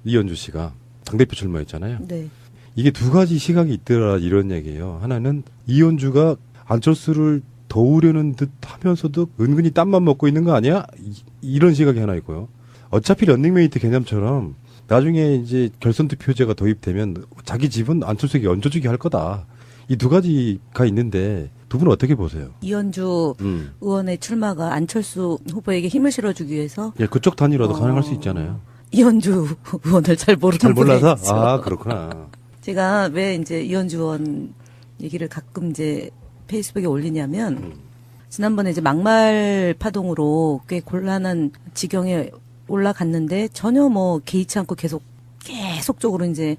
이현주 씨가 당대표 출마했잖아요. 네. 이게 두 가지 시각이 있더라 이런 얘기예요. 하나는 이현주가 안철수를 도우려는 듯 하면서도 은근히 땀만 먹고 있는 거 아니야? 이런 시각이 하나 있고요. 어차피 런닝메이트 개념처럼 나중에 이제 결선 투표제가 도입되면 자기 집은 안철수에게 얹어주게 할 거다. 이 두 가지가 있는데 두 분은 어떻게 보세요? 이현주 의원의 출마가 안철수 후보에게 힘을 실어주기 위해서 예, 그쪽 단위로도 가능할 수 있잖아요. 이현주 의원을 잘 모르는 잘 몰라서? 분이 있죠. 아, 그렇구나. 제가 왜 이제 이현주 의원 얘기를 가끔 이제 페이스북에 올리냐면 지난번에 이제 막말 파동으로 꽤 곤란한 지경에 올라갔는데 전혀 뭐 개의치 않고 계속적으로 이제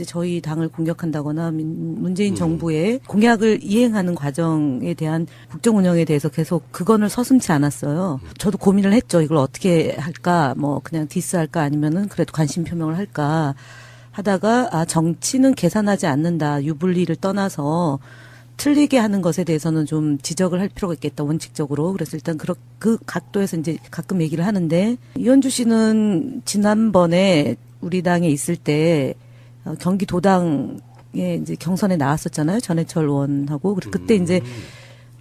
저희 당을 공격한다거나 문재인 정부의 공약을 이행하는 과정에 대한 국정 운영에 대해서 계속 그건을 서슴지 않았어요. 저도 고민을 했죠. 이걸 어떻게 할까? 뭐 그냥 디스할까? 아니면은 그래도 관심 표명을 할까? 하다가 정치는 계산하지 않는다. 유불리를 떠나서 틀리게 하는 것에 대해서는 좀 지적을 할 필요가 있겠다, 원칙적으로. 그래서 일단 그 각도에서 이제 가끔 얘기를 하는데, 이현주 씨는 지난번에 우리 당에 있을 때, 경기도당에 이제 경선에 나왔었잖아요. 전해철 의원하고. 그때 이제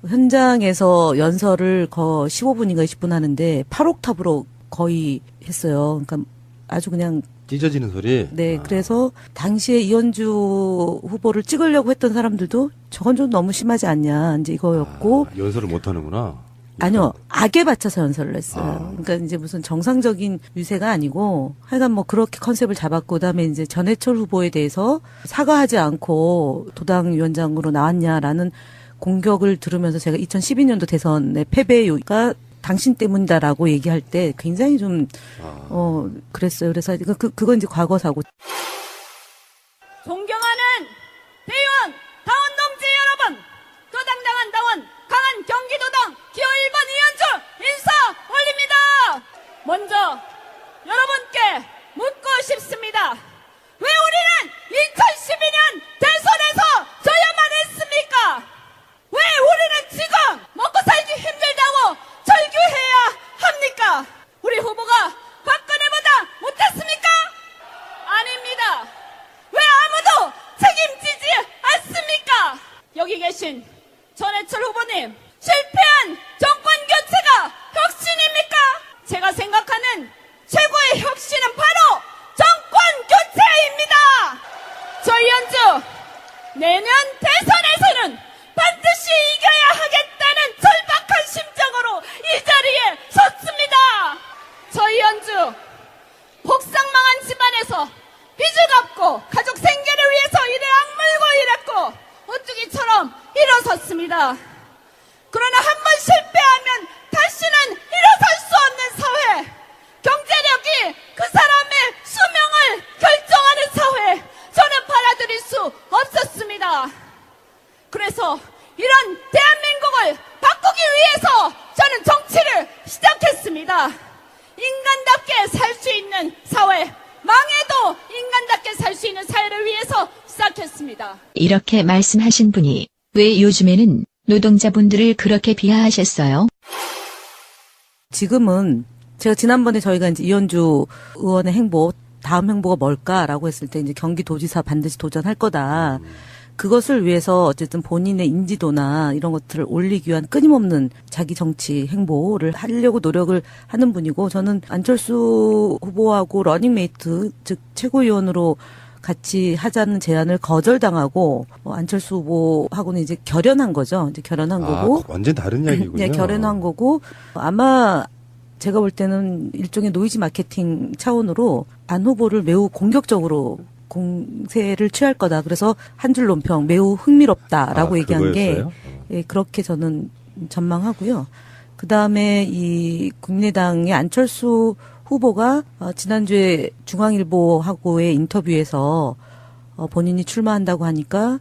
현장에서 연설을 15분인가 20분 하는데, 8옥탑으로 거의 했어요. 그러니까 아주 그냥 찢어지는 소리? 네, 그래서 당시에 이현주 후보를 찍으려고 했던 사람들도 저건 좀 너무 심하지 않냐, 이제 이거였고. 연설을 못 하는구나. 아니요, 악에 받쳐서 연설을 했어요. 그러니까 이제 무슨 정상적인 유세가 아니고, 하여간 뭐 그렇게 컨셉을 잡았고, 그다음에 이제 전해철 후보에 대해서 사과하지 않고 도당위원장으로 나왔냐라는 공격을 들으면서 제가 2012년도 대선의 패배가 당신 때문이다라고 얘기할 때 굉장히 좀, 그랬어요. 그래서 그건 이제 과거 사고. 존경하는 대의원, 당원 동지 여러분, 도당당한 당원, 강한 경기도당 기호 1번 이현주 인사 올립니다. 먼저 여러분께 묻고 싶습니다. 왜 우리는 2012년 대선에서 져야만 했습니까? 왜 우리는 지금 먹고 살기 힘들다고 절규해야 합니까? 우리 후보가 박근혜보다 못했습니까? 아닙니다. 왜 아무도 책임지지 않습니까? 여기 계신 전해철 후보님, 실패한 정권 교체가 혁신입니까? 제가 생각하는 최고의 혁신은 바로 정권 교체입니다. 저 이현주, 내년 대선에서는 반드시 이겨야 하겠다는 절박한 심정으로 이 자리에 섰습니다. 저 이현주, 복상망한 집안에서 빚을 갚고 가족 생계를 위해서 이래 악물고 일했고 오뚜기처럼 일어섰습니다. 그러나 한 번 실패하면 다시는 일어설 수 없는 사회, 경제력이 그 사람의 수명을 결정하는 사회, 저는 받아들일 수 없었습니다. 그래서 이런 대한민국을 바꾸기 위해서 저는 정치를 시작했습니다. 인간답게 살 수 있는 사회, 망해도 인간답게 살 수 있는 사회를 위해서 시작했습니다. 이렇게 말씀하신 분이 왜 요즘에는 노동자분들을 그렇게 비하하셨어요? 지금은 제가 지난번에 저희가 이제 이현주 의원의 행보, 다음 행보가 뭘까라고 했을 때 이제 경기도지사 반드시 도전할 거다. 그것을 위해서 어쨌든 본인의 인지도나 이런 것들을 올리기 위한 끊임없는 자기 정치 행보를 하려고 노력을 하는 분이고, 저는 안철수 후보하고 러닝메이트, 즉 최고위원으로 같이 하자는 제안을 거절당하고, 안철수 후보하고는 이제 결연한 거죠. 이제 결연한 거고. 완전 다른 이야기군요. 네, 결연한 거고, 아마 제가 볼 때는 일종의 노이즈 마케팅 차원으로 안 후보를 매우 공격적으로 공세를 취할 거다. 그래서 한 줄 논평 매우 흥미롭다라고 얘기한 게, 예, 그렇게 저는 전망하고요. 그 다음에 이 국민의당의 안철수 후보가 지난주에 중앙일보하고의 인터뷰에서 본인이 출마한다고 하니까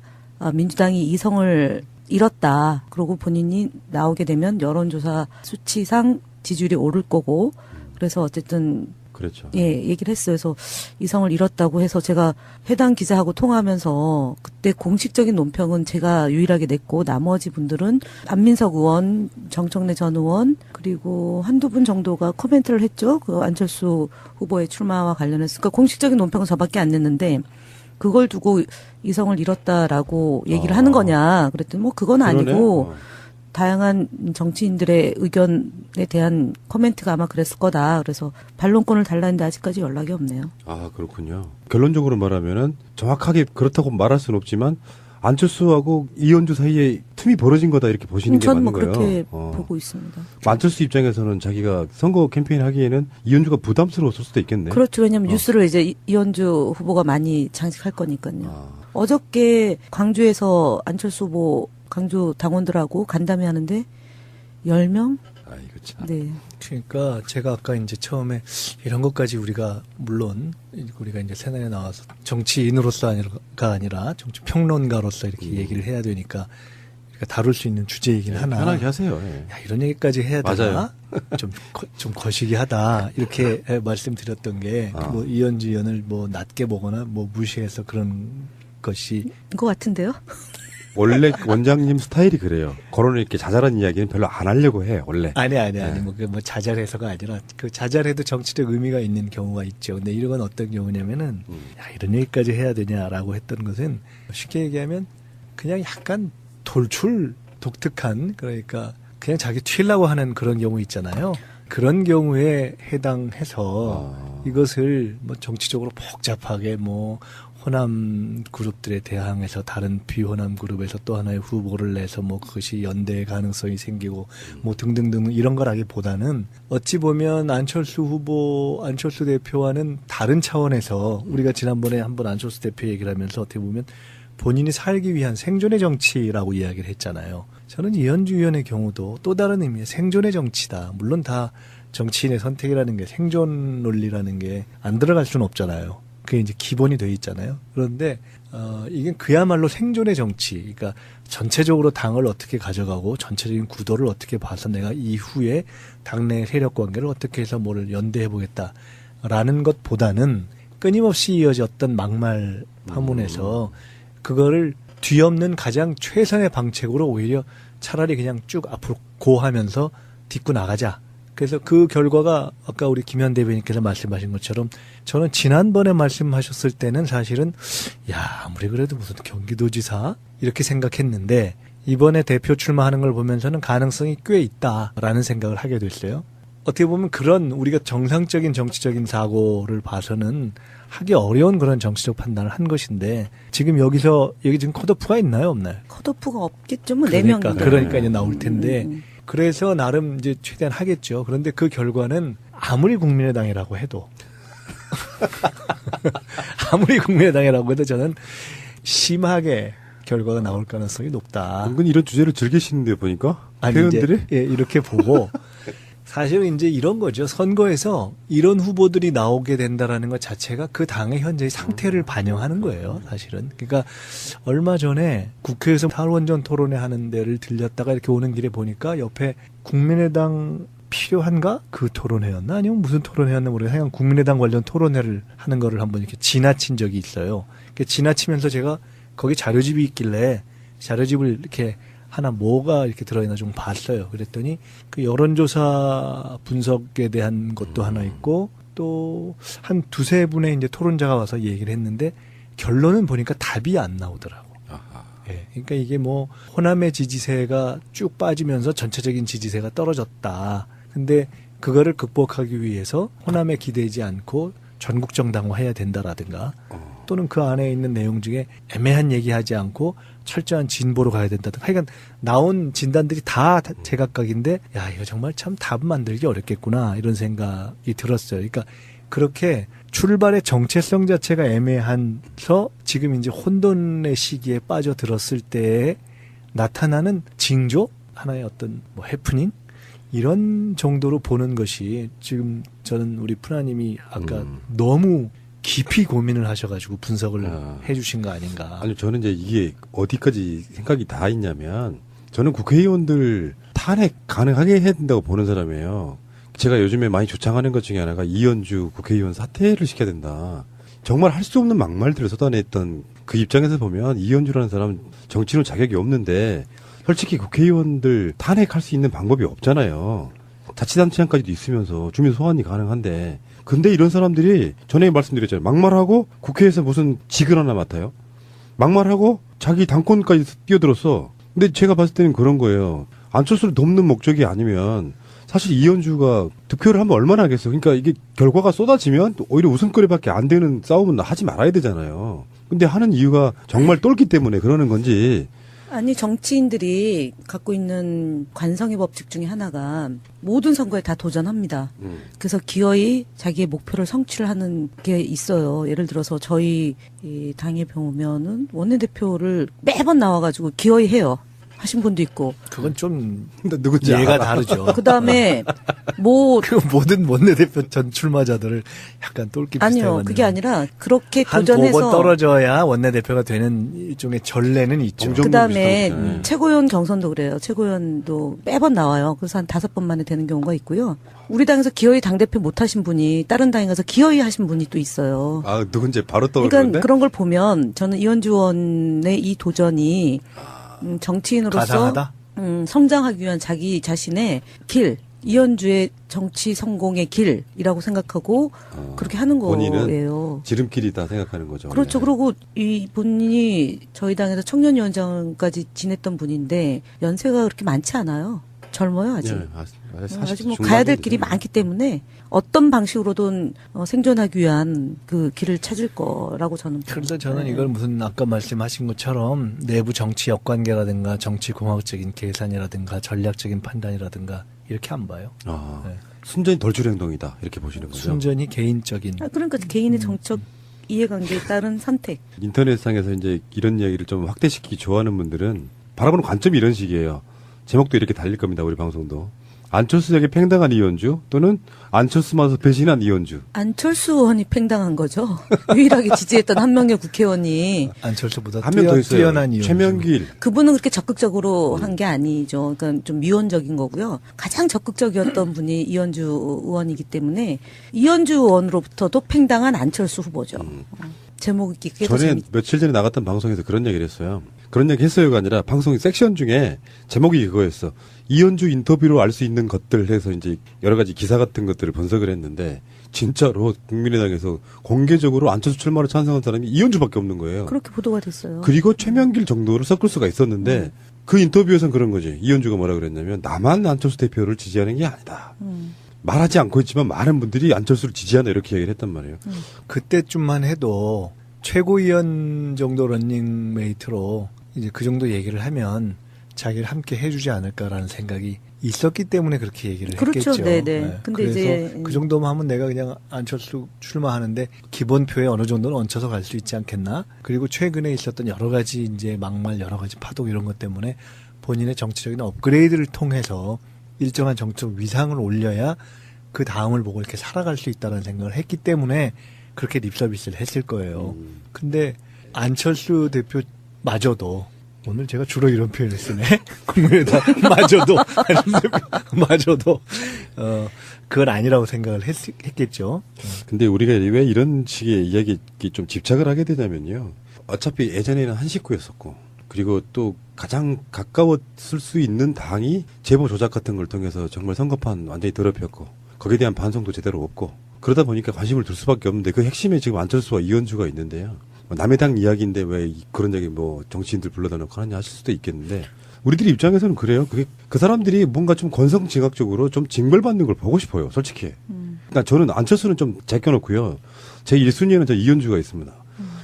민주당이 이성을 잃었다. 그리고 본인이 나오게 되면 여론조사 수치상 지지율이 오를 거고, 그래서 어쨌든 그렇죠. 예, 얘기를 했어요. 그래서 이성을 잃었다고 해서 제가 해당 기자하고 통화하면서 그때 공식적인 논평은 제가 유일하게 냈고 나머지 분들은 안민석 의원, 정청래 전 의원 그리고 한두 분 정도가 코멘트를 했죠. 그 안철수 후보의 출마와 관련해서. 그러니까 공식적인 논평은 저밖에 안 냈는데 그걸 두고 이성을 잃었다라고 얘기를 하는 거냐. 그랬더니 뭐 그건 그러네. 아니고 다양한 정치인들의 의견에 대한 코멘트가 아마 그랬을 거다. 그래서 반론권을 달라는데 아직까지 연락이 없네요. 아, 그렇군요. 결론적으로 말하면은 정확하게 그렇다고 말할 수는 없지만 안철수하고 이현주 사이에 틈이 벌어진 거다 이렇게 보시는 게 저는 맞는 뭐 거예요. 그렇게 보고 있습니다. 안철수 입장에서는 자기가 선거 캠페인 하기에는 이현주가 부담스러웠을 수도 있겠네. 그렇죠. 왜냐하면 뉴스를 이제 이현주 후보가 많이 장식할 거니까요. 아, 어저께 광주에서 안철수 후보 광주 당원들하고 간담회 하는데 10명? 이거 참. 네. 그러니까 제가 아까 이제 처음에 이런 것까지 우리가 물론 우리가 이제 새날에 나와서 정치인으로서가 아니라 정치 평론가로서 이렇게 얘기를 해야 되니까 우리가 다룰 수 있는 주제이긴 하나. 편하게 하세요. 예. 야, 이런 얘기까지 해야 되나? 맞아요. 좀 거시기하다 이렇게 말씀드렸던 게 뭐 이현주 의원을 뭐 낮게 보거나 뭐 무시해서 그런 것이 것 같은데요? 원래 원장님 스타일이 그래요. 그런 이렇게 자잘한 이야기는 별로 안 하려고 해요. 원래. 아니 뭐 자잘해서가 아니라 그 자잘해도 정치적 의미가 있는 경우가 있죠. 근데 이런 건 어떤 경우냐면은 야, 이런 얘기까지 해야 되냐라고 했던 것은 쉽게 얘기하면 그냥 약간 독특한 그러니까 그냥 자기 튀려고 하는 그런 경우 있잖아요. 그런 경우에 해당해서 이것을 뭐 정치적으로 복잡하게 뭐 호남 그룹들에 대항해서 다른 비호남 그룹에서 또 하나의 후보를 내서 뭐 그것이 연대 가능성이 생기고 뭐 등등등 이런 거라기보다는 어찌 보면 안철수 후보, 안철수 대표와는 다른 차원에서 우리가 지난번에 한번 안철수 대표 얘기를 하면서 어떻게 보면 본인이 살기 위한 생존의 정치라고 이야기를 했잖아요. 저는 이현주 의원의 경우도 또 다른 의미의 생존의 정치다. 물론 다 정치인의 선택이라는 게 생존 논리라는 게 안 들어갈 수는 없잖아요. 그게 이제 기본이 돼 있잖아요. 그런데 이게 그야말로 생존의 정치. 그러니까 전체적으로 당을 어떻게 가져가고 전체적인 구도를 어떻게 봐서 내가 이후에 당내 세력 관계를 어떻게 해서 뭐를 연대해 보겠다라는 것보다는 끊임없이 이어졌던 막말 파문에서 그거를 뒤엎는 가장 최선의 방책으로 오히려 차라리 그냥 쭉 앞으로 고하면서 딛고 나가자. 그래서 그 결과가 아까 우리 김현 대변인께서 말씀하신 것처럼 저는 지난번에 말씀하셨을 때는 사실은 야 아무리 그래도 무슨 경기도지사 이렇게 생각했는데 이번에 대표 출마하는 걸 보면서는 가능성이 꽤 있다라는 생각을 하게 됐어요. 어떻게 보면 그런 우리가 정상적인 정치적인 사고를 봐서는 하기 어려운 그런 정치적 판단을 한 것인데 지금 여기서 여기 지금 컷오프가 있나요 없나요? 컷오프가 없겠죠. 뭐 4명인데. 그러니까 이제 나올 텐데 그래서 나름 이제 최대한 하겠죠. 그런데 그 결과는 아무리 국민의당이라고 해도 저는 심하게 결과가 나올 가능성이 높다. 은근히 이런 주제를 즐기시는데 보니까 아니, 회원들이 이제, 예, 이렇게 보고 사실은 이제 이런 거죠. 선거에서 이런 후보들이 나오게 된다라는 것 자체가 그 당의 현재의 상태를 반영하는 거예요. 사실은. 그러니까 얼마 전에 국회에서 탈원전 토론회 하는 데를 들렸다가 이렇게 오는 길에 보니까 옆에 국민의당 필요한가? 그 토론회였나? 아니면 무슨 토론회였나 모르겠어요. 하여간 국민의당 관련 토론회를 하는 거를 한번 이렇게 지나친 적이 있어요. 지나치면서 제가 거기 자료집이 있길래 자료집을 이렇게 하나 뭐가 이렇게 들어있나 좀 봤어요. 그랬더니 그 여론조사 분석에 대한 것도 하나 있고 또 한 두세 분의 이제 토론자가 와서 얘기를 했는데 결론은 보니까 답이 안 나오더라고. 예, 그러니까 이게 뭐 호남의 지지세가 쭉 빠지면서 전체적인 지지세가 떨어졌다. 근데 그거를 극복하기 위해서 호남에 기대지 않고 전국 정당화해야 된다라든가 또는 그 안에 있는 내용 중에 애매한 얘기하지 않고 철저한 진보로 가야 된다든가 하여간 나온 진단들이 다 제각각인데 야 이거 정말 참 답 만들기 어렵겠구나 이런 생각이 들었어요. 그러니까 그렇게 출발의 정체성 자체가 애매해서 지금 이제 혼돈의 시기에 빠져들었을 때 나타나는 징조 하나의 어떤 뭐 해프닝 이런 정도로 보는 것이 지금 저는 우리 프라님이 아까 너무 깊이 고민을 하셔가지고 분석을 해주신 거 아닌가. 아니 저는 이제 이게 어디까지 생각이 다 있냐면 저는 국회의원들 탄핵 가능하게 해야 된다고 보는 사람이에요. 제가 요즘에 많이 조창하는 것 중에 하나가 이현주 국회의원 사퇴를 시켜야 된다. 정말 할 수 없는 막말들을 쏟아냈던 그 입장에서 보면 이현주라는 사람은 정치인은 자격이 없는데 솔직히 국회의원들 탄핵할 수 있는 방법이 없잖아요. 자치단체장까지도 있으면서 주민 소환이 가능한데 근데 이런 사람들이 전에 말씀드렸잖아요. 막말하고 국회에서 무슨 직을 하나 맡아요. 막말하고 자기 당권까지 뛰어들었어. 근데 제가 봤을 때는 그런 거예요. 안철수를 돕는 목적이 아니면 사실 이현주가 득표를 하면 얼마나 하겠어. 그러니까 이게 결과가 쏟아지면 오히려 웃음거리밖에 안 되는 싸움은 하지 말아야 되잖아요. 근데 하는 이유가 정말 똘기 때문에 그러는 건지. 아니 정치인들이 갖고 있는 관성의 법칙 중에 하나가 모든 선거에 다 도전합니다. 그래서 기어이 자기의 목표를 성취를 하는 게 있어요. 예를 들어서 저희 이 당에 보면은 원내대표를 매번 나와가지고 기어이 해요. 하신 분도 있고. 그건 좀 누군지 예가 알아. 다르죠. 그다음에 뭐 그 모든 원내대표 전 출마자들을 약간 똘끼 비슷하게 아니요 만드는. 그게 아니라 그렇게 한 도전해서 2번 떨어져야 원내대표가 되는 일종의 전례는 있죠. 정정- 그다음에 비슷한 거죠. 최고위원 경선도 그래요. 최고위원도 매번 나와요. 그래서 한 5번 만에 되는 경우가 있고요. 우리 당에서 기어이 당대표 못 하신 분이 다른 당에 가서 기어이 하신 분이 또 있어요. 아, 누군지 바로 떠오르는데. 그러니까 그런 걸 보면 저는 이현주 의원의 이 도전이 정치인으로서 가상하다? 성장하기 위한 자기 자신의 길, 이현주의 정치 성공의 길이라고 생각하고 그렇게 하는 본인은 거예요. 지름길이다 생각하는 거죠. 그렇죠. 원래. 그리고 이 본인이 저희 당에서 청년위원장까지 지냈던 분인데 연세가 그렇게 많지 않아요. 젊어요 아직. 예, 아직 뭐 가야 될 길이 많기 때문에 어떤 방식으로든 생존하기 위한 그 길을 찾을 거라고 저는 봅니다. 그래서 저는 네. 이걸 무슨 아까 말씀하신 것처럼 내부 정치 역관계라든가 정치 공학적인 계산이라든가 전략적인 판단이라든가 이렇게 안 봐요. 아, 네. 순전히 덜줄 행동이다 이렇게 보시는 거죠. 순전히 개인적인. 그러니까 개인의 정적 이해관계에 따른 선택. 인터넷상에서 이제 이런 이야기를 좀 확대시키기 좋아하는 분들은 바라보는 관점이 이런 식이에요. 제목도 이렇게 달릴 겁니다. 우리 방송도. 안철수에게 팽당한 이현주 또는 안철수마저 배신한 이현주. 안철수 의원이 팽당한 거죠. 유일하게 지지했던 한 명의 국회의원이 안철수보다 한 명 더 있어요. 뛰어난 이유. 최명길. 그분은 그렇게 적극적으로 한 게 아니죠. 그러니까 좀 미온적인 거고요. 가장 적극적이었던 분이 이현주 의원이기 때문에 이현주 의원으로부터도 팽당한 안철수 후보죠. 제목이 그게 더 전에 재밌. 며칠 전에 나갔던 방송에서 그런 얘기를 했어요. 그런 얘기 했어요가 아니라 방송 섹션 중에 제목이 그거였어. 이현주 인터뷰로 알 수 있는 것들 해서 이제 여러 가지 기사 같은 것들을 분석을 했는데 진짜로 국민의당에서 공개적으로 안철수 출마를 찬성한 사람이 이현주밖에 없는 거예요. 그렇게 보도가 됐어요. 그리고 최명길 정도로 섞을 수가 있었는데 그 인터뷰에서는 그런 거지. 이현주가 뭐라 그랬냐면 나만 안철수 대표를 지지하는 게 아니다. 말하지 않고 있지만 많은 분들이 안철수를 지지한다 이렇게 얘기를 했단 말이에요. 그때쯤만 해도 최고위원 정도 런닝메이트로 이제 그 정도 얘기를 하면 자기를 함께 해주지 않을까라는 생각이 있었기 때문에 그렇게 얘기를 그렇죠. 했겠죠. 네네. 근데 그래서 이제 그 정도만 하면 내가 그냥 안철수 출마하는데 기본표에 어느 정도는 얹혀서 갈 수 있지 않겠나? 그리고 최근에 있었던 여러 가지 이제 막말, 여러 가지 파동 이런 것 때문에 본인의 정치적인 업그레이드를 통해서 일정한 정치적 위상을 올려야 그 다음을 보고 이렇게 살아갈 수 있다는 생각을 했기 때문에 그렇게 립서비스를 했을 거예요. 근데 안철수 대표마저도 오늘 제가 주로 이런 표현을 쓰네. 국민의당 마저도 그건 아니라고 생각을 했겠죠. 근데 우리가 왜 이런 식의 이야기 좀 집착을 하게 되냐면요. 어차피 예전에는 한 식구였었고, 그리고 또 가장 가까웠을 수 있는 당이 제보 조작 같은 걸 통해서 정말 선거판 완전히 더럽혔고, 거기에 대한 반성도 제대로 없고, 그러다 보니까 관심을 둘 수밖에 없는데 그 핵심에 지금 안철수와 이현주가 있는데요. 남의 당 이야기인데 왜 그런 얘기 뭐 정치인들 불러다 놓고 하느냐 하실 수도 있겠는데, 우리들이 입장에서는 그래요. 그게 그 사람들이 뭔가 좀 권성징악적으로 좀 징벌받는 걸 보고 싶어요. 솔직히. 그러니까 저는 안철수는 좀 제껴놓고요. 제 1순위에는 저 이현주가 있습니다.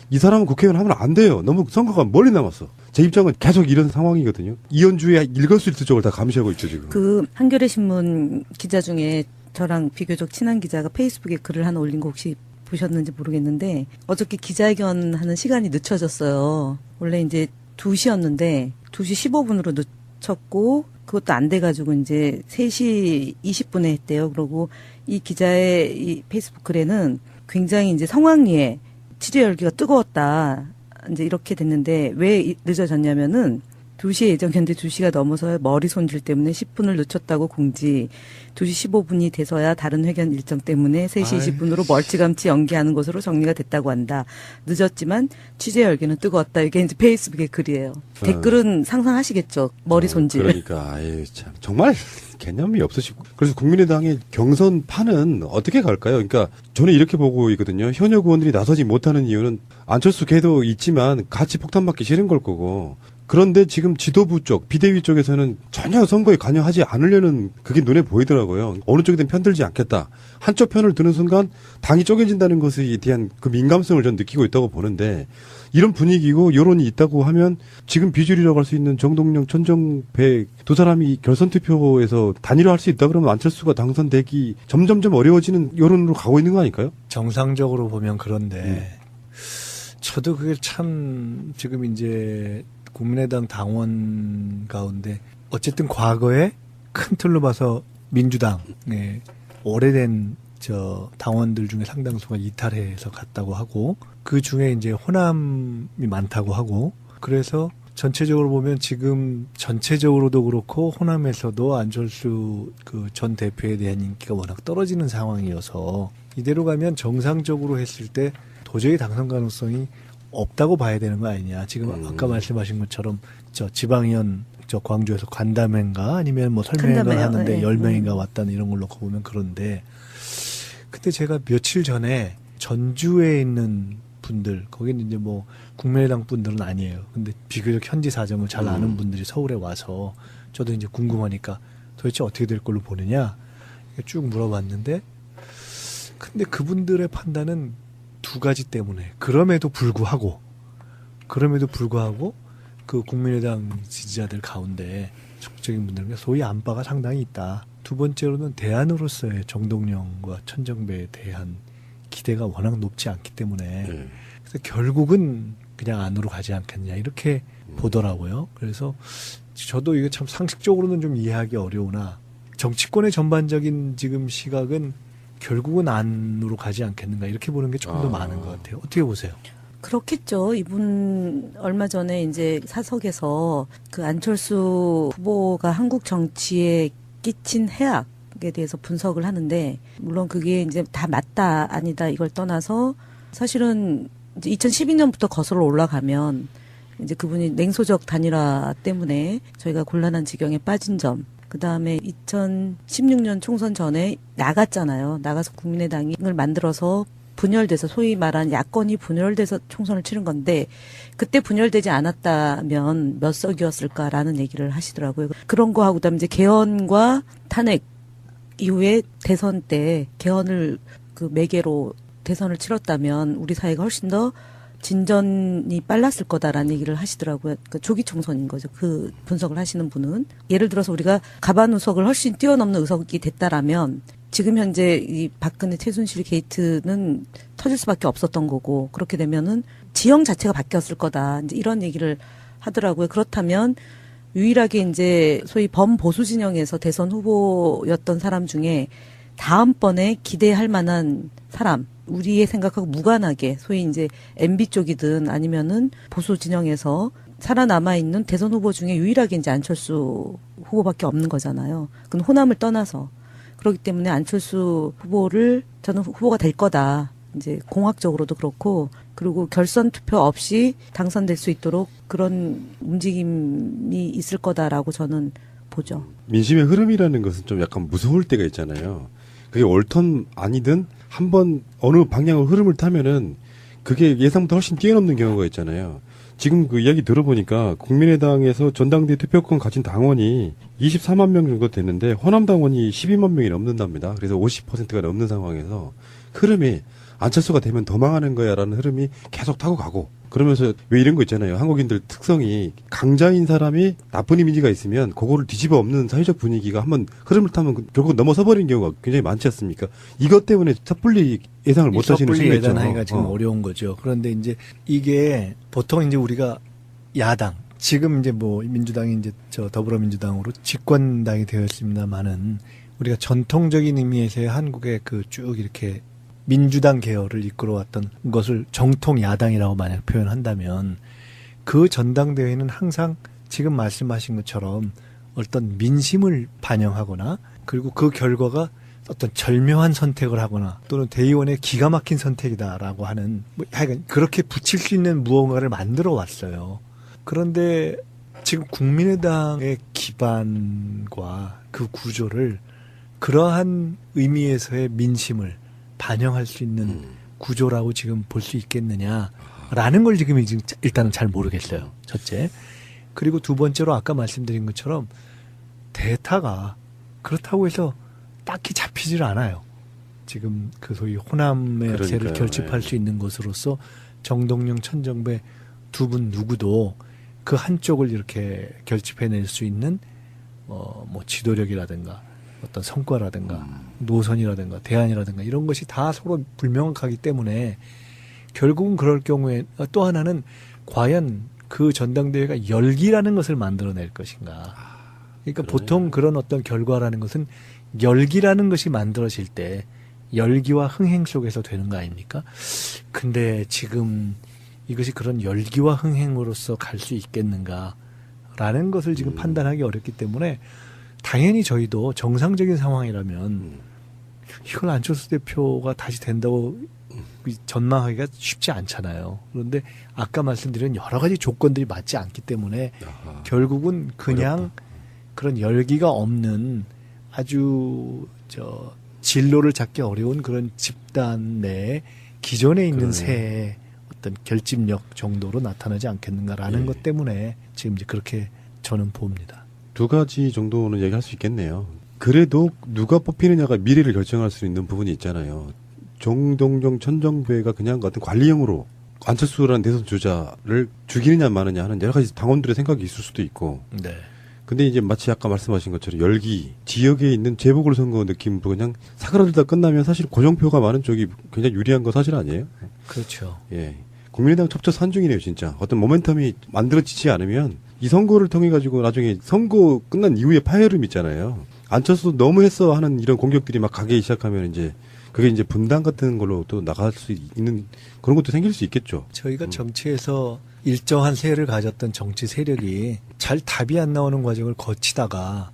이 사람은 국회의원 하면 안 돼요. 너무 선거가 멀리 남았어. 제 입장은 계속 이런 상황이거든요. 이현주의 읽을 수 있을 쪽을 다 감시하고 있죠, 지금. 그 한겨레 신문 기자 중에 저랑 비교적 친한 기자가 페이스북에 글을 하나 올린 거 혹시 보셨는지 모르겠는데 어저께 기자회견 하는 시간이 늦춰졌어요. 원래 이제 2시였는데 2시 15분으로 늦췄고 그것도 안 돼가지고 이제 3시 20분에 했대요. 그리고 이 기자의 이 페이스북 글에는 굉장히 이제 성황리에 취재 열기가 뜨거웠다. 이제 이렇게 됐는데 왜 늦어졌냐면은 2시 예정이었는데 2시가 넘어서 머리 손질 때문에 10분을 늦췄다고 공지. 2시 15분이 돼서야 다른 회견 일정 때문에 3시 20분으로 멀찌감치 연기하는 것으로 정리가 됐다고 한다. 늦었지만 취재 열기는 뜨거웠다. 이게 이제 페이스북의 글이에요. 댓글은 상상하시겠죠. 머리 손질. 그러니까 아유 참 정말 개념이 없으시고. 그래서 국민의당의 경선판은 어떻게 갈까요? 그러니까 저는 이렇게 보고 있거든요. 현역 의원들이 나서지 못하는 이유는 안철수 걔도 있지만 같이 폭탄 맞기 싫은 걸 거고. 그런데 지금 지도부 쪽, 비대위 쪽에서는 전혀 선거에 관여하지 않으려는 그게 눈에 보이더라고요. 어느 쪽이든 편들지 않겠다. 한쪽 편을 드는 순간 당이 쪼개진다는 것에 대한 그 민감성을 전 느끼고 있다고 보는데 이런 분위기고 여론이 있다고 하면 지금 비주류라고 할 수 있는 정동영, 천정배 두 사람이 결선 투표에서 단일화할 수 있다 그러면 안철수가 당선되기 점점점 어려워지는 여론으로 가고 있는 거 아닐까요? 정상적으로 보면 그런데 저도 그게 참 지금 이제 국민의당 당원 가운데 어쨌든 과거에 큰 틀로 봐서 민주당 오래된 저 당원들 중에 상당수가 이탈해서 갔다고 하고 그 중에 이제 호남이 많다고 하고 그래서 전체적으로 보면 지금 전체적으로도 그렇고 호남에서도 안철수 그 전 대표에 대한 인기가 워낙 떨어지는 상황이어서 이대로 가면 정상적으로 했을 때 도저히 당선 가능성이 없다고 봐야 되는 거 아니냐. 지금 아까 말씀하신 것처럼 저 지방의원 저 광주에서 간담회인가 아니면 뭐 설명회가 하는데 10명인가 왔다는 이런 걸 놓고 보면 그런데 근데 제가 며칠 전에 전주에 있는 분들 거기는 이제 뭐 국민의당 분들은 아니에요. 근데 비교적 현지 사정을 잘 아는 분들이 서울에 와서 저도 이제 궁금하니까 도대체 어떻게 될 걸로 보느냐 쭉 물어봤는데 근데 그분들의 판단은 두 가지 때문에 그럼에도 불구하고 그 국민의당 지지자들 가운데 적극적인 분들은 소위 안바가 상당히 있다. 두 번째로는 대안으로서의 정동영과 천정배에 대한 기대가 워낙 높지 않기 때문에 그래서 결국은 그냥 안으로 가지 않겠냐 이렇게 보더라고요. 그래서 저도 이게 참 상식적으로는 좀 이해하기 어려우나 정치권의 전반적인 지금 시각은 결국은 안으로 가지 않겠는가 이렇게 보는 게 조금 더 많은 것 같아요. 어떻게 보세요? 그렇겠죠. 이분 얼마 전에 이제 사석에서 그 안철수 후보가 한국 정치에 끼친 해악에 대해서 분석을 하는데 물론 그게 이제 다 맞다 아니다 이걸 떠나서 사실은 이제 2012년부터 거슬러 올라가면 이제 그분이 냉소적 단일화 때문에 저희가 곤란한 지경에 빠진 점. 그 다음에 2016년 총선 전에 나갔잖아요. 나가서 국민의당을 만들어서 분열돼서 소위 말하는 야권이 분열돼서 총선을 치른 건데 그때 분열되지 않았다면 몇 석이었을까라는 얘기를 하시더라고요. 그런 거하고 그다음에 이제 개헌과 탄핵 이후에 대선 때 개헌을 그 매개로 대선을 치렀다면 우리 사회가 훨씬 더 진전이 빨랐을 거다라는 얘기를 하시더라고요. 그 조기 총선인 거죠. 그 분석을 하시는 분은. 예를 들어서 우리가 가반 의석을 훨씬 뛰어넘는 의석이 됐다라면 지금 현재 이 박근혜 최순실 게이트는 터질 수밖에 없었던 거고 그렇게 되면은 지형 자체가 바뀌었을 거다. 이제 이런 얘기를 하더라고요. 그렇다면 유일하게 이제 소위 범보수 진영에서 대선 후보였던 사람 중에 다음번에 기대할 만한 사람 우리의 생각하고 무관하게 소위 이제 MB 쪽이든 아니면은 보수 진영에서 살아남아 있는 대선 후보 중에 유일하게 이제 안철수 후보밖에 없는 거잖아요. 그건 호남을 떠나서 그렇기 때문에 안철수 후보를 저는 후보가 될 거다. 이제 공학적으로도 그렇고 그리고 결선 투표 없이 당선될 수 있도록 그런 움직임이 있을 거다라고 저는 보죠. 민심의 흐름이라는 것은 좀 약간 무서울 때가 있잖아요. 그게 옳든 아니든 한번 어느 방향으로 흐름을 타면은 그게 예상보다 훨씬 뛰어넘는 경우가 있잖아요. 지금 그 이야기 들어보니까 국민의당에서 전당대회 투표권 가진 당원이 24만 명 정도 됐는데 호남 당원이 12만 명이 넘는답니다. 그래서 50%가 넘는 상황에서 흐름이 안철수가 되면 더 망하는 거야라는 흐름이 계속 타고 가고 그러면서 왜 이런 거 있잖아요. 한국인들 특성이 강자인 사람이 나쁜 이미지가 있으면 그거를 뒤집어 엎는 사회적 분위기가 한번 흐름을 타면 결국 넘어서 버리는 경우가 굉장히 많지 않습니까? 이것 때문에 섣불리 예상을 못 하시는 섣불리 순간 있죠. 예단하기가 지금 어려운 거죠. 그런데 이제 이게 보통 이제 우리가 야당 지금 이제 뭐 민주당이 이제 저 더불어민주당으로 집권당이 되었습니다만은 우리가 전통적인 의미에서의 한국의 그 쭉 이렇게 민주당 계열을 이끌어왔던 것을 정통 야당이라고 만약 표현한다면 그 전당대회는 항상 지금 말씀하신 것처럼 어떤 민심을 반영하거나 그리고 그 결과가 어떤 절묘한 선택을 하거나 또는 대의원의 기가 막힌 선택이다라고 하는 뭐 하여간 그렇게 붙일 수 있는 무언가를 만들어 왔어요. 그런데 지금 국민의당의 기반과 그 구조를 그러한 의미에서의 민심을 반영할 수 있는 구조라고 지금 볼 수 있겠느냐라는 걸 지금 일단은 잘 모르겠어요. 첫째. 그리고 두 번째로 아까 말씀드린 것처럼 대타가 그렇다고 해서 딱히 잡히질 않아요. 지금 그 소위 호남의 세를 결집할 수 있는 것으로서 정동영, 천정배 두 분 누구도 그 한쪽을 이렇게 결집해낼 수 있는 뭐 지도력이라든가 어떤 성과라든가 노선이라든가 대안이라든가 이런 것이 다 서로 불명확하기 때문에 결국은 그럴 경우에 또 하나는 과연 그 전당대회가 열기라는 것을 만들어낼 것인가. 그러니까 보통 그런 어떤 결과라는 것은 열기라는 것이 만들어질 때 열기와 흥행 속에서 되는 거 아닙니까? 근데 지금 이것이 그런 열기와 흥행으로서 갈 수 있겠는가라는 것을 지금 판단하기 어렵기 때문에 당연히 저희도 정상적인 상황이라면 이걸 안철수 대표가 다시 된다고 전망하기가 쉽지 않잖아요. 그런데 아까 말씀드린 여러 가지 조건들이 맞지 않기 때문에 결국은 그냥 어렵다. 그런 열기가 없는 아주 진로를 잡기 어려운 그런 집단 내에 기존에 있는 새의 어떤 결집력 정도로 나타나지 않겠는가라는 것 때문에 지금 이제 그렇게 저는 봅니다. 두 가지 정도는 얘기할 수 있겠네요. 그래도 누가 뽑히느냐가 미래를 결정할 수 있는 부분이 있잖아요. 정동영, 천정배가 그냥 같은 관리형으로 안철수라는 대선 주자를 죽이느냐 마느냐 하는 여러 가지 당원들의 생각이 있을 수도 있고. 네. 근데 이제 마치 아까 말씀하신 것처럼 열기, 지역에 있는 재보궐선거 느낌으로 그냥 사그라들다 끝나면 사실 고정표가 많은 쪽이 굉장히 유리한 거 사실 아니에요? 그렇죠. 예. 국민의당 첩첩산중이네요, 진짜. 어떤 모멘텀이 만들어지지 않으면 이 선거를 통해 가지고 나중에 선거 끝난 이후에 파열음 있잖아요. 안철수 너무 했어 하는 이런 공격들이 막 가기 시작하면 이제 그게 이제 분당 같은 걸로 또 나갈 수 있는 그런 것도 생길 수 있겠죠. 저희가 정치에서 일정한 세를 가졌던 정치 세력이 잘 답이 안 나오는 과정을 거치다가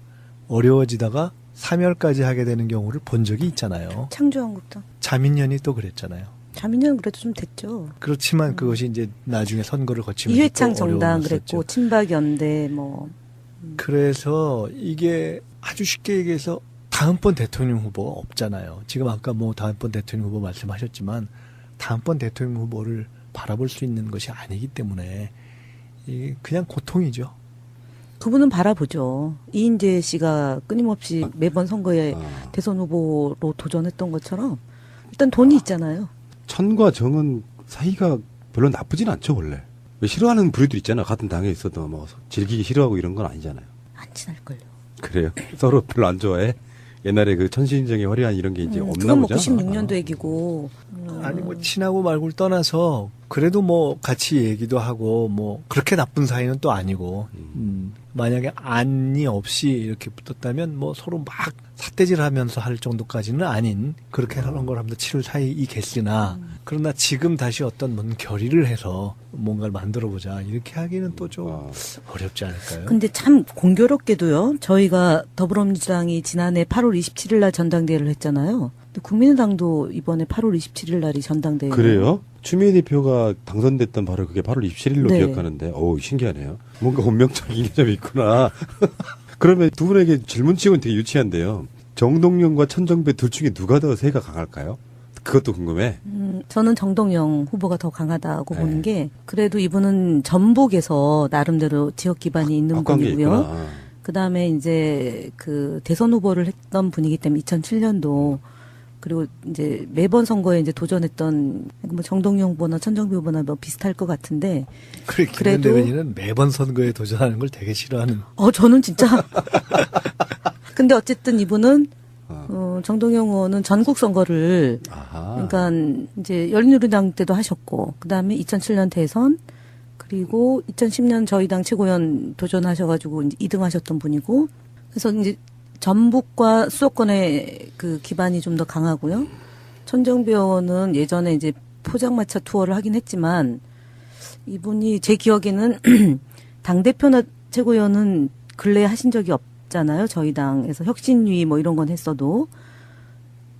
어려워지다가 사멸까지 하게 되는 경우를 본 적이 있잖아요. 창조한국당. 자민련이 또 그랬잖아요. 자민련 그래도 좀 됐죠. 그렇지만 그것이 이제 나중에 선거를 거치면서 이회창 또 정당 어려움이 그랬고 있었죠. 친박연대 뭐. 그래서 이게 아주 쉽게 얘기해서 다음번 대통령 후보가 없잖아요. 지금 아까 뭐 다음번 대통령 후보 말씀하셨지만 다음번 대통령 후보를 바라볼 수 있는 것이 아니기 때문에 이게 그냥 고통이죠. 그분은 바라보죠. 이인재 씨가 끊임없이 매번 선거에 대선 후보로 도전했던 것처럼 일단 돈이 있잖아요. 천과 정은 사이가 별로 나쁘진 않죠, 원래. 왜 싫어하는 부류들 있잖아. 같은 당에 있어도 뭐 즐기기 싫어하고 이런 건 아니잖아요. 안 친할걸요. 그래요? 서로 별로 안 좋아해? 옛날에 그 천신정의 화려한 이런 게 이제 없나 그건 뭐 보자. 96년도 얘기고. 아니 뭐 친하고 말고를 떠나서 그래도 뭐 같이 얘기도 하고 뭐 그렇게 나쁜 사이는 또 아니고 만약에 안이 없이 이렇게 붙었다면 뭐 서로 막 삿대질하면서 할 정도까지는 아닌 그렇게 하는 걸 하면서 치를 사이이겠으나 그러나 지금 다시 어떤 뭔 결의를 해서 뭔가를 만들어보자 이렇게 하기는 또 좀 어렵지 않을까요? 근데 참 공교롭게도요. 저희가 더불어민주당이 지난해 8월 27일 날 전당대회를 했잖아요. 근데 국민의당도 이번에 8월 27일 날이 전당대회. 그래요? 추미애 대표가 당선됐던 바로 그게 8월 27일로 네. 기억하는데, 신기하네요. 뭔가 운명적인 점이 있구나. 그러면 두 분에게 질문치고는 되게 유치한데요. 정동영과 천정배 둘 중에 누가 더 세가 강할까요? 그것도 궁금해. 저는 정동영 후보가 더 강하다고 네. 보는 게 그래도 이분은 전북에서 나름대로 지역 기반이 있는 확고한 게 분이고요. 있구나. 그다음에 이제 그 대선 후보를 했던 분이기 때문에 2007년도 그리고 이제 매번 선거에 이제 도전했던 뭐 정동영 후보나 천정배 후보나 뭐 비슷할 것 같은데 그래 김현 그래도- 대변인은 매번 선거에 도전하는 걸 되게 싫어하는. 저는 진짜 근데 어쨌든 이분은 정동영 의원은 전국 선거를 아하. 그러니까 이제 열린우리당 때도 하셨고 그다음에 2007년 대선 그리고 2010년 저희 당 최고위원 도전하셔가지고 이제 2등 하셨던 분이고 그래서 이제 전북과 수도권의 그 기반이 좀 더 강하고요. 천정배 의원은 예전에 이제 포장마차 투어를 하긴 했지만 이분이 제 기억에는 당대표나 최고위원은 근래에 하신 적이 없잖아요. 저희 당에서 혁신위 뭐 이런 건 했어도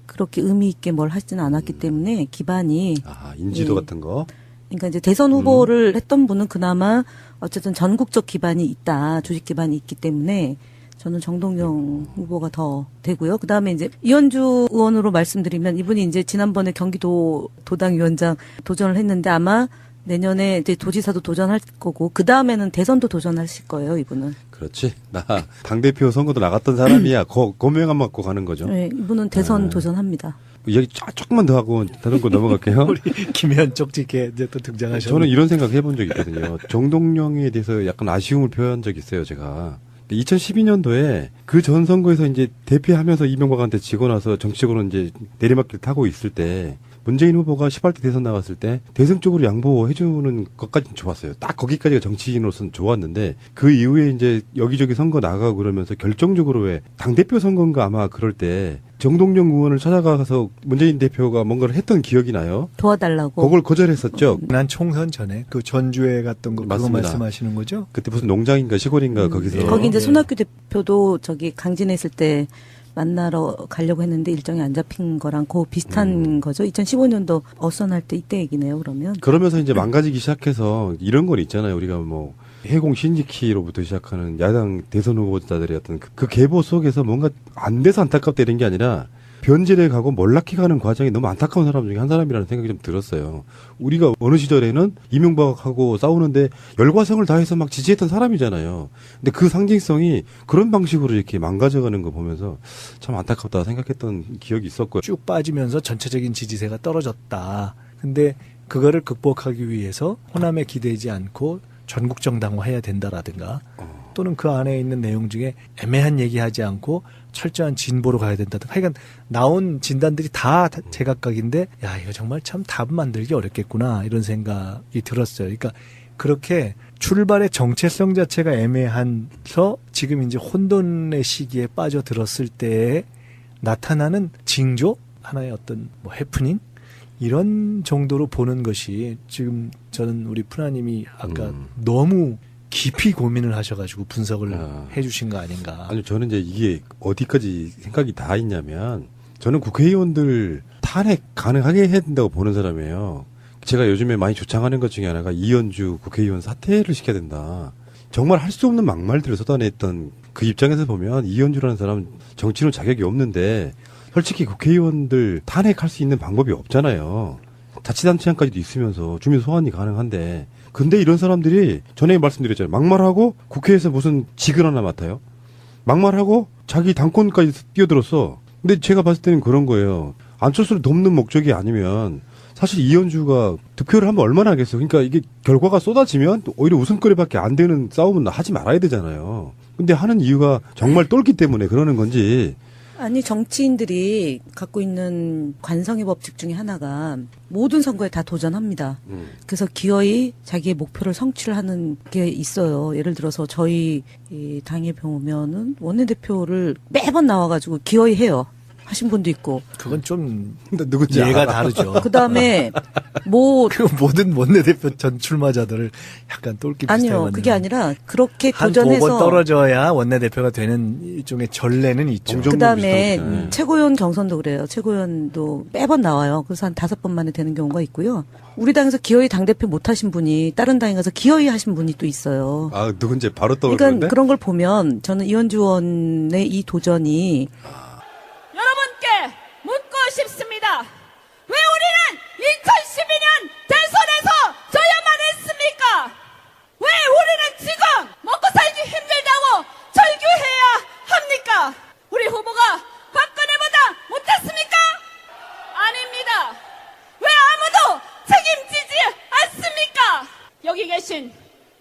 그렇게 의미 있게 뭘 하지는 않았기 때문에 기반이 인지도 예. 같은 거. 그러니까 이제 대선 후보를 했던 분은 그나마 어쨌든 전국적 기반이 있다. 조직 기반이 있기 때문에 저는 정동영 후보가 더 되고요. 그다음에 이제 이현주 의원으로 말씀드리면 이분이 이제 지난번에 경기도 도당위원장 도전을 했는데 아마 내년에 이제 도지사도 도전할 거고 그다음에는 대선도 도전하실 거예요, 이분은. 그렇지. 나 당대표 선거도 나갔던 사람이야. 고명함 맞고 가는 거죠. 네, 이분은 대선 도전합니다. 이야기 조금만 더 하고 다른 거 넘어갈게요. 우리 김현 쪽지게 이제 또 등장하셨는데 저는 이런 생각 해본 적이 있거든요. 정동영에 대해서 약간 아쉬움을 표한 적이 있어요, 제가. 2012년도에 그 전 선거에서 이제 대피하면서 이명박한테 지고 나서 정치적으로 이제 내리막길 타고 있을 때 문재인 후보가 18대 대선 나갔을 때 대승적으로 양보해주는 것까지는 좋았어요. 딱 거기까지가 정치인으로서는 좋았는데 그 이후에 이제 여기저기 선거 나가고 그러면서 결정적으로 왜 당대표 선거인가 아마 그럴 때 정동영 의원을 찾아가서 문재인 대표가 뭔가를 했던 기억이 나요. 도와달라고. 그걸 거절했었죠. 난 총선 전에 그 전주에 갔던 거 그거 맞습니다. 말씀하시는 거죠? 그때 무슨 농장인가 시골인가 거기서. 거기 이제 예. 손학규 대표도 저기 강진에 있을 때 만나러 가려고 했는데 일정이 안 잡힌 거랑 그 비슷한 거죠. 2015년도 어선할 때 이때 얘기네요, 그러면. 그러면서 이제 망가지기 시작해서 이런 건 있잖아요. 우리가 뭐 해공 신지키로부터 시작하는 야당 대선 후보자들의 어떤 그 계보 속에서 뭔가 안 돼서 안타깝다 이런 게 아니라 변질해 가고 몰락해 가는 과정이 너무 안타까운 사람 중에 한 사람이라는 생각이 좀 들었어요. 우리가 어느 시절에는 이명박하고 싸우는데 열과성을 다해서 막 지지했던 사람이잖아요. 근데 그 상징성이 그런 방식으로 이렇게 망가져가는 거 보면서 참 안타깝다 생각했던 기억이 있었고요. 쭉 빠지면서 전체적인 지지세가 떨어졌다. 근데 그거를 극복하기 위해서 호남에 기대지 않고 전국 정당화해야 된다라든가 또는 그 안에 있는 내용 중에 애매한 얘기하지 않고 철저한 진보로 가야 된다든가 하여간 나온 진단들이 다 제각각인데 야 이거 정말 참 답 만들기 어렵겠구나 이런 생각이 들었어요. 그러니까 그렇게 출발의 정체성 자체가 애매해서 지금 이제 혼돈의 시기에 빠져들었을 때 나타나는 징조 하나의 어떤 뭐 해프닝 이런 정도로 보는 것이 지금 저는 우리 푸나님이 아까 너무 깊이 고민을 하셔가지고 분석을 해주신 거 아닌가. 아니 저는 이제 이게 어디까지 생각이 다 있냐면 저는 국회의원들 탄핵 가능하게 해야 된다고 보는 사람이에요. 제가 요즘에 많이 조창하는 것 중에 하나가 이현주 국회의원 사퇴를 시켜야 된다. 정말 할 수 없는 막말들을 쏟아냈던 그 입장에서 보면 이현주라는 사람 정치는 자격이 없는데 솔직히 국회의원들 탄핵할 수 있는 방법이 없잖아요. 자치단체장까지도 있으면서 주민 소환이 가능한데 근데 이런 사람들이 전에 말씀드렸잖아요. 막말하고 국회에서 무슨 직을 하나 맡아요. 막말하고 자기 당권까지 뛰어들었어. 근데 제가 봤을 때는 그런 거예요. 안철수를 돕는 목적이 아니면 사실 이현주가 득표를 하면 얼마나 하겠어. 그러니까 이게 결과가 쏟아지면 오히려 웃음거리밖에 안 되는 싸움은 하지 말아야 되잖아요. 근데 하는 이유가 정말 똘기 때문에 그러는 건지. 아니 정치인들이 갖고 있는 관성의 법칙 중에 하나가 모든 선거에 다 도전합니다. 그래서 기어이 자기의 목표를 성취를 하는 게 있어요. 예를 들어서 저희 이 당에 보면은 원내대표를 매번 나와가지고 기어이 해요. 하신 분도 있고. 그건 좀 누군지 예가 알아. 다르죠. 그 다음에 뭐 그 모든 원내대표 전 출마자들을 약간 똘끼 비슷하게 아니요 만드는. 그게 아니라 그렇게 한 도전해서 5번 떨어져야 원내대표가 되는 일종의 전례는 있죠. 정정- 그다음에 비슷한 거잖아요. 최고위원 경선도 그래요. 최고위원도 매번 나와요. 그래서 한 5번 만에 되는 경우가 있고요. 우리 당에서 기어이 당대표 못 하신 분이 다른 당에 가서 기어이 하신 분이 또 있어요. 아 누군지 바로 그러니까 떠오르는데. 그런 걸 보면 저는 이현주 의원의 이 도전이 여러분께 묻고 싶습니다. 왜 우리는 2012년 대선에서 져야만 했습니까? 왜 우리는 지금 먹고 살기 힘들다고 절규해야 합니까? 우리 후보가 박근혜보다 못했습니까? 아닙니다. 왜 아무도 책임지지 않습니까? 여기 계신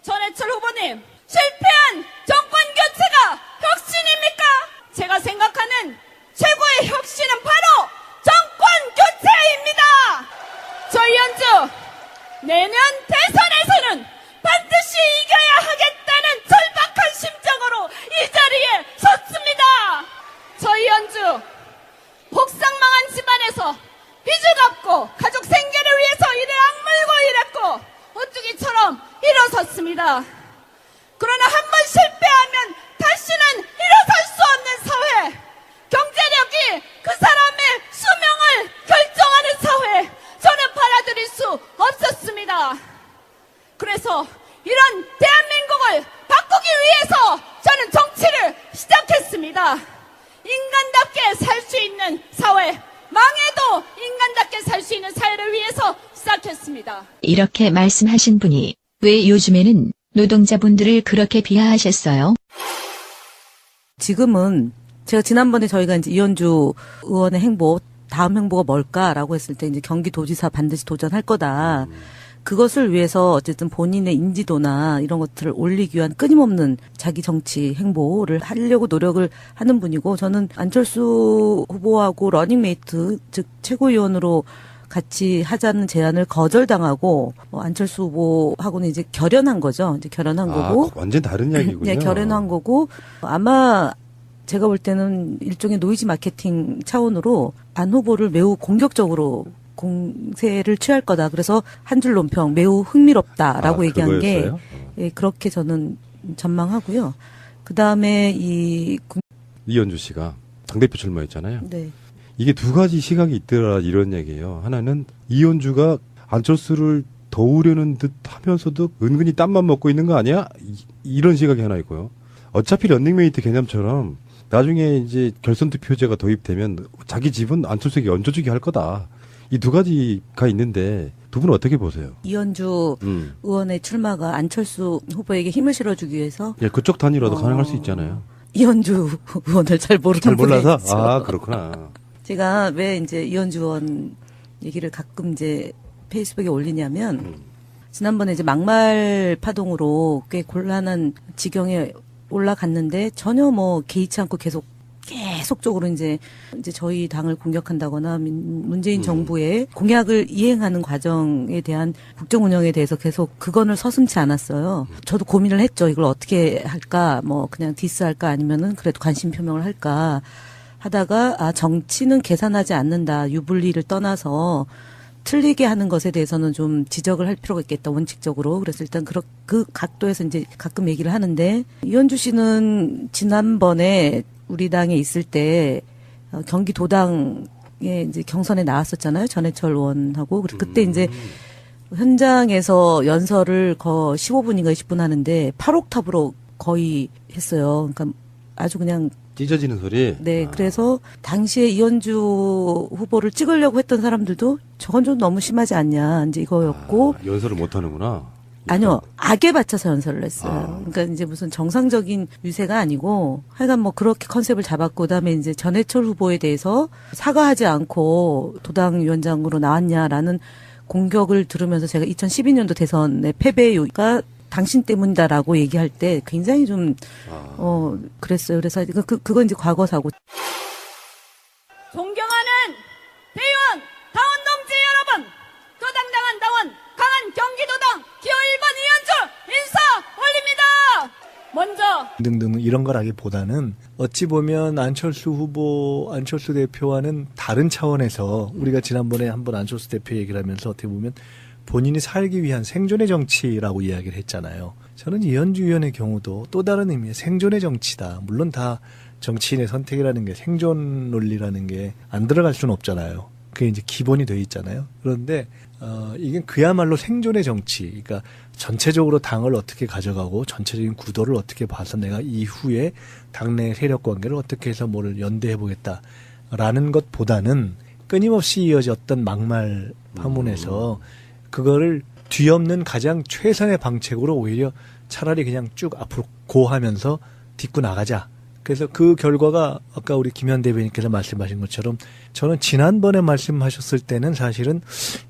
전해철 후보님, 실패한 정권 교체가 혁신입니까? 제가 생각하는 최고의 혁신은 바로 정권 교체입니다. 저 이현주 내년 대선에서는 반드시 이겨야 하겠다는 절박한 심정으로 이 자리에 섰습니다. 저 이현주 복상망한 집안에서 빚을 갚고 가족 생계를 위해서 일에 악물고 일했고 오뚜기처럼 일어섰습니다. 그러나 한 번 실패하면 다시는 일어설 수 없는 사회, 경제력이 그 사람의 수명을 결정하는 사회, 저는 받아들일 수 없었습니다. 그래서 이런 대한민국을 바꾸기 위해서 저는 정치를 시작했습니다. 인간답게 살 수 있는 사회, 망해도 인간답게 살 수 있는 사회를 위해서 시작했습니다. 이렇게 말씀하신 분이 왜 요즘에는 노동자분들을 그렇게 비하하셨어요? 지금은 제가 지난번에 저희가 이제 이현주 의원의 행보, 다음 행보가 뭘까라고 했을 때 이제 경기도지사 반드시 도전할 거다. 그것을 위해서 어쨌든 본인의 인지도나 이런 것들을 올리기 위한 끊임없는 자기 정치 행보를 하려고 노력을 하는 분이고, 저는 안철수 후보하고 러닝메이트, 즉 최고위원으로 같이 하자는 제안을 거절당하고 안철수 후보하고는 이제 결연한 거죠. 이제 결연한 거고. 완전 다른 이야기군요. 네, 결연한 거고, 아마 제가 볼 때는 일종의 노이즈 마케팅 차원으로 안 후보를 매우 공격적으로 공세를 취할 거다. 그래서 한 줄 논평 매우 흥미롭다라고 얘기한 그거였어요? 게 예, 그렇게 저는 전망하고요. 그 다음에 이현주 씨가 당대표 출마했잖아요. 네. 이게 두 가지 시각이 있더라 이런 얘기예요. 하나는 이현주가 안철수를 도우려는 듯 하면서도 은근히 땀만 먹고 있는 거 아니야? 이런 시각이 하나 있고요. 어차피 런닝메이트 개념처럼 나중에 이제 결선 투표제가 도입되면 자기 집은 안철수에게 얹어주기 할 거다. 이 두 가지가 있는데 두 분은 어떻게 보세요? 이현주 의원의 출마가 안철수 후보에게 힘을 실어주기 위해서 예, 그쪽 단위라도 가능할 수 있잖아요. 이현주 의원을 잘 모르는 잘 몰라서? 분이 있죠. 아, 그렇구나. 제가 왜 이제 이현주 의원 얘기를 가끔 이제 페이스북에 올리냐면, 지난번에 이제 막말 파동으로 꽤 곤란한 지경에 올라갔는데 전혀 뭐 개의치 않고 계속적으로 이제 저희 당을 공격한다거나 문재인 정부의 공약을 이행하는 과정에 대한 국정 운영에 대해서 계속 그건을 서슴지 않았어요. 저도 고민을 했죠. 이걸 어떻게 할까? 뭐 그냥 디스할까? 아니면은 그래도 관심 표명을 할까? 하다가 정치는 계산하지 않는다. 유불리를 떠나서 틀리게 하는 것에 대해서는 좀 지적을 할 필요가 있겠다, 원칙적으로. 그래서 일단 그 각도에서 이제 가끔 얘기를 하는데, 이현주 씨는 지난번에 우리 당에 있을 때 경기도당에 이제 경선에 나왔었잖아요. 전해철 의원하고. 그때 이제 현장에서 연설을 15분인가 20분 하는데 8옥탑으로 거의 했어요. 그러니까 아주 그냥 찢어지는 소리? 네, 그래서 당시에 이현주 후보를 찍으려고 했던 사람들도 저건 좀 너무 심하지 않냐, 이제 이거였고. 연설을 못 하는구나. 아니요, 악에 받쳐서 연설을 했어요. 그러니까 이제 무슨 정상적인 유세가 아니고, 하여간 뭐 그렇게 컨셉을 잡았고, 그다음에 이제 전해철 후보에 대해서 사과하지 않고 도당위원장으로 나왔냐라는 공격을 들으면서 제가 2012년도 대선의 패배가 당신 때문이다라고 얘기할 때 굉장히 좀, 그랬어요. 그래서 그건 이제 과거 사고. 존경하는 대의원, 당원 동지 여러분, 도당당한 당원, 강한 경기도당 기호 1번 이현주 인사 올립니다. 먼저 등등 이런 거라기보다는 어찌 보면 안철수 후보, 안철수 대표와는 다른 차원에서 우리가 지난번에 한번 안철수 대표 얘기를 하면서 어떻게 보면 본인이 살기 위한 생존의 정치라고 이야기를 했잖아요. 저는 이현주 의원의 경우도 또 다른 의미의 생존의 정치다. 물론 다 정치인의 선택이라는 게 생존 논리라는 게 안 들어갈 수는 없잖아요. 그게 이제 기본이 돼 있잖아요. 그런데 이게 그야말로 생존의 정치. 그러니까 전체적으로 당을 어떻게 가져가고 전체적인 구도를 어떻게 봐서 내가 이후에 당내 세력 관계를 어떻게 해서 뭐를 연대해 보겠다라는 것보다는 끊임없이 이어졌던 막말 파문에서 그거를 뒤엎는 가장 최선의 방책으로 오히려 차라리 그냥 쭉 앞으로 고하면서 딛고 나가자. 그래서 그 결과가 아까 우리 김현 대변인께서 말씀하신 것처럼 저는 지난번에 말씀하셨을 때는 사실은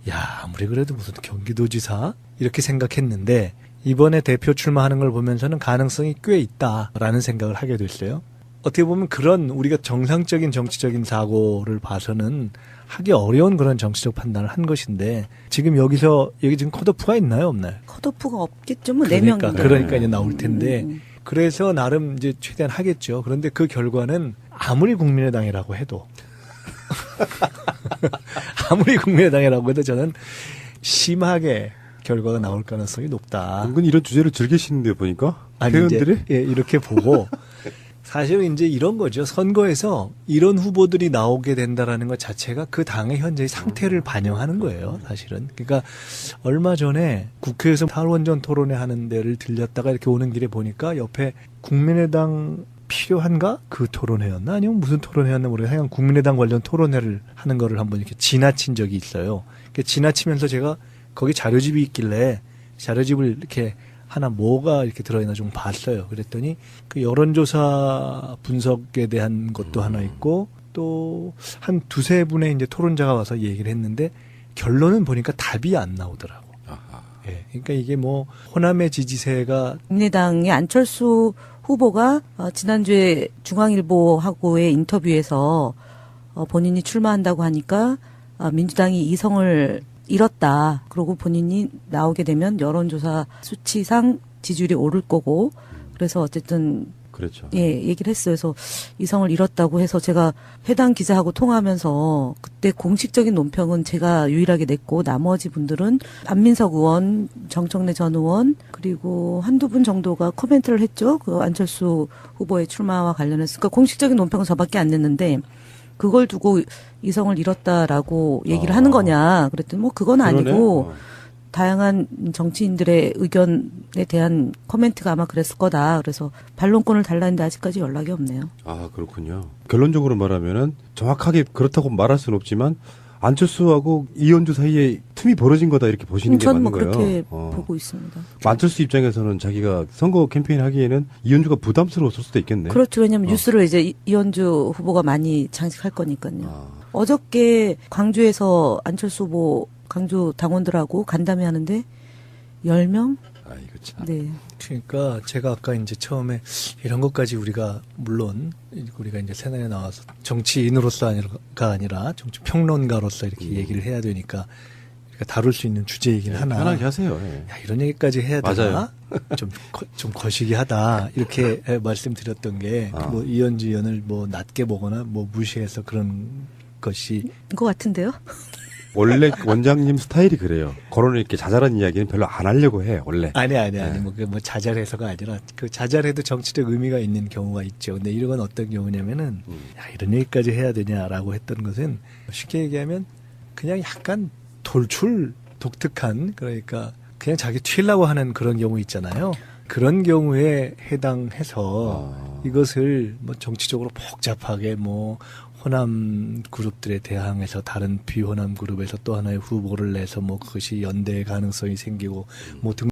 야, 아무리 그래도 무슨 경기도지사 이렇게 생각했는데 이번에 대표 출마하는 걸 보면서는 가능성이 꽤 있다라는 생각을 하게 됐어요. 어떻게 보면 그런 우리가 정상적인 정치적인 사고를 봐서는 하기 어려운 그런 정치적 판단을 한 것인데 지금 여기 지금 컷오프가 있나요, 없나요? 컷오프가 없겠죠. 뭐 4명. 그러니까 이제 나올 텐데 그래서 나름 이제 최대한 하겠죠. 그런데 그 결과는 아무리 국민의당이라고 해도 저는 심하게 결과가 나올 가능성이 높다. 은근히 이런 주제를 즐기시는데 보니까 아니, 회원들이 이제, 예, 이렇게 보고 사실은 이제 이런 거죠. 선거에서 이런 후보들이 나오게 된다라는 것 자체가 그 당의 현재의 상태를 반영하는 거예요. 사실은. 그러니까 얼마 전에 국회에서 탈원전 토론회 하는 데를 들렸다가 이렇게 오는 길에 보니까 옆에 국민의당 필요한가? 그 토론회였나? 아니면 무슨 토론회였나 모르겠어요. 하여간 국민의당 관련 토론회를 하는 거를 한번 이렇게 지나친 적이 있어요. 지나치면서 제가 거기 자료집이 있길래 자료집을 이렇게 하나 뭐가 이렇게 들어있나 좀 봤어요. 그랬더니 그 여론조사 분석에 대한 것도 하나 있고 또 한 두세 분의 이제 토론자가 와서 얘기를 했는데 결론은 보니까 답이 안 나오더라고. 예. 그러니까 이게 뭐 호남의 지지세가 국민의당의 안철수 후보가 지난주에 중앙일보하고의 인터뷰에서 본인이 출마한다고 하니까 민주당이 이성을 잃었다. 그러고 본인이 나오게 되면 여론조사 수치상 지지율이 오를 거고 그래서 어쨌든 그렇죠. 예, 얘기를 했어요. 그래서 이성을 잃었다고 해서 제가 해당 기자하고 통화하면서 그때 공식적인 논평은 제가 유일하게 냈고 나머지 분들은 안민석 의원, 정청래 전 의원 그리고 한두 분 정도가 코멘트를 했죠. 그 안철수 후보의 출마와 관련해서. 그러니까 공식적인 논평은 저밖에 안 냈는데 그걸 두고 이성을 잃었다라고 얘기를 하는 거냐. 그랬더니 뭐 그건 그러네. 아니고 다양한 정치인들의 의견에 대한 코멘트가 아마 그랬을 거다. 그래서 반론권을 달라는데 아직까지 연락이 없네요. 아, 그렇군요. 결론적으로 말하면은 정확하게 그렇다고 말할 수는 없지만 안철수하고 이현주 사이에 틈이 벌어진 거다 이렇게 보시는 게 저는 맞는 뭐 거예요. 그렇게 보고 있습니다. 안철수 입장에서는 자기가 선거 캠페인 하기에는 이현주가 부담스러웠을 수도 있겠네. 그렇죠. 왜냐하면 뉴스를 이제 이현주 후보가 많이 장식할 거니까요. 어저께 광주에서 안철수 후보 광주 당원들하고 간담회 하는데 10명? 아이고 참. 네. 그러니까 제가 아까 이제 처음에 이런 것까지 우리가 물론 우리가 이제 새날에 나와서 정치인으로서가 아니라 정치 평론가로서 이렇게 얘기를 해야 되니까 우리가 다룰 수 있는 주제이긴 하나. 편하게 하세요. 예. 야, 이런 얘기까지 해야 되나? 맞아요. 좀 거시기하다 이렇게 말씀드렸던 게 뭐 이현주 의원을 뭐 낮게 보거나 뭐 무시해서 그런 것이 것 같은데요? 원래 원장님 스타일이 그래요. 거론을 이렇게 자잘한 이야기는 별로 안 하려고 해 원래. 아니 뭐 자잘해서가 아니라 그 자잘해도 정치적 의미가 있는 경우가 있죠. 근데 이런 건 어떤 경우냐면은 야, 이런 얘기까지 해야 되냐라고 했던 것은 쉽게 얘기하면 그냥 약간 독특한 그러니까 그냥 자기 튀려고 하는 그런 경우 있잖아요. 그런 경우에 해당해서 이것을 뭐 정치적으로 복잡하게 뭐 호남 그룹들에 대항해서 다른 비호남 그룹에서 또 하나의 후보를 내서 뭐 그것이 연대의 가능성이 생기고 뭐 등